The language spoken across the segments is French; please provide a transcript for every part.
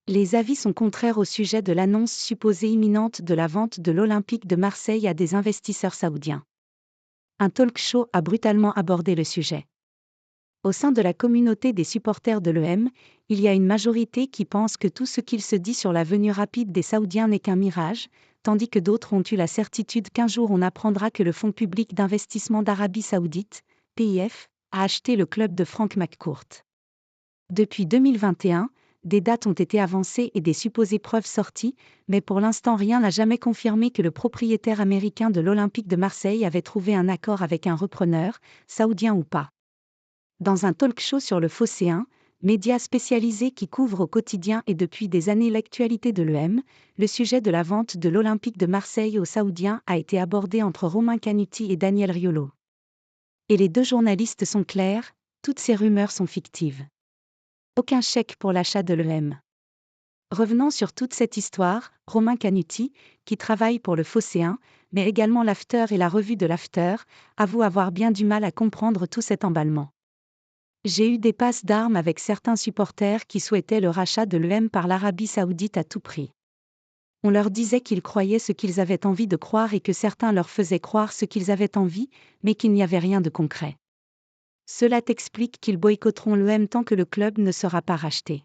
Les avis sont contraires au sujet de l'annonce supposée imminente de la vente de l'Olympique de Marseille à des investisseurs saoudiens. Un talk-show a brutalement abordé le sujet. Au sein de la communauté des supporters de l'OM, il y a une majorité qui pense que tout ce qu'il se dit sur la venue rapide des Saoudiens n'est qu'un mirage, tandis que d'autres ont eu la certitude qu'un jour on apprendra que le Fonds public d'investissement d'Arabie Saoudite, PIF, a acheté le club de Frank McCourt. Depuis 2021, des dates ont été avancées et des supposées preuves sorties, mais pour l'instant rien n'a jamais confirmé que le propriétaire américain de l'Olympique de Marseille avait trouvé un accord avec un repreneur, saoudien ou pas. Dans un talk-show sur le Phocéen, média spécialisé qui couvre au quotidien et depuis des années l'actualité de l'OM, le sujet de la vente de l'Olympique de Marseille aux Saoudiens a été abordé entre Romain Canuti et Daniel Riolo. Et les deux journalistes sont clairs, toutes ces rumeurs sont fictives. Aucun chèque pour l'achat de l'OM. Revenons sur toute cette histoire, Romain Canuti, qui travaille pour le Phocéen, mais également l'After et la revue de l'After, avoue avoir bien du mal à comprendre tout cet emballement. J'ai eu des passes d'armes avec certains supporters qui souhaitaient le rachat de l'OM par l'Arabie Saoudite à tout prix. On leur disait qu'ils croyaient ce qu'ils avaient envie de croire et que certains leur faisaient croire ce qu'ils avaient envie, mais qu'il n'y avait rien de concret. Cela t'explique qu'ils boycotteront l'OM tant que le club ne sera pas racheté.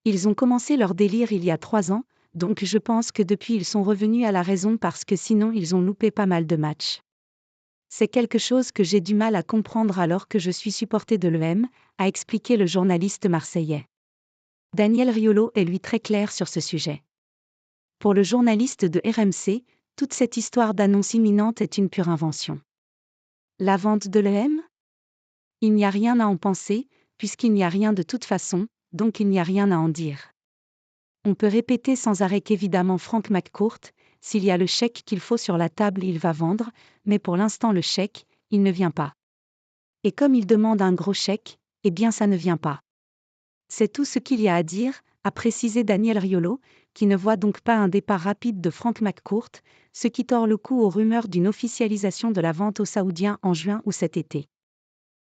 Ils ont commencé leur délire il y a 3 ans, donc je pense que depuis ils sont revenus à la raison parce que sinon ils ont loupé pas mal de matchs. C'est quelque chose que j'ai du mal à comprendre alors que je suis supporter de l'OM, a expliqué le journaliste marseillais. Daniel Riolo est lui très clair sur ce sujet. Pour le journaliste de RMC, toute cette histoire d'annonce imminente est une pure invention. La vente de l'OM ? Il n'y a rien à en penser, puisqu'il n'y a rien de toute façon, donc il n'y a rien à en dire. On peut répéter sans arrêt qu'évidemment Frank McCourt, s'il y a le chèque qu'il faut sur la table il va vendre, mais pour l'instant le chèque, il ne vient pas. Et comme il demande un gros chèque, eh bien ça ne vient pas. C'est tout ce qu'il y a à dire, a précisé Daniel Riolo, qui ne voit donc pas un départ rapide de Frank McCourt, ce qui tord le cou aux rumeurs d'une officialisation de la vente aux Saoudiens en juin ou cet été.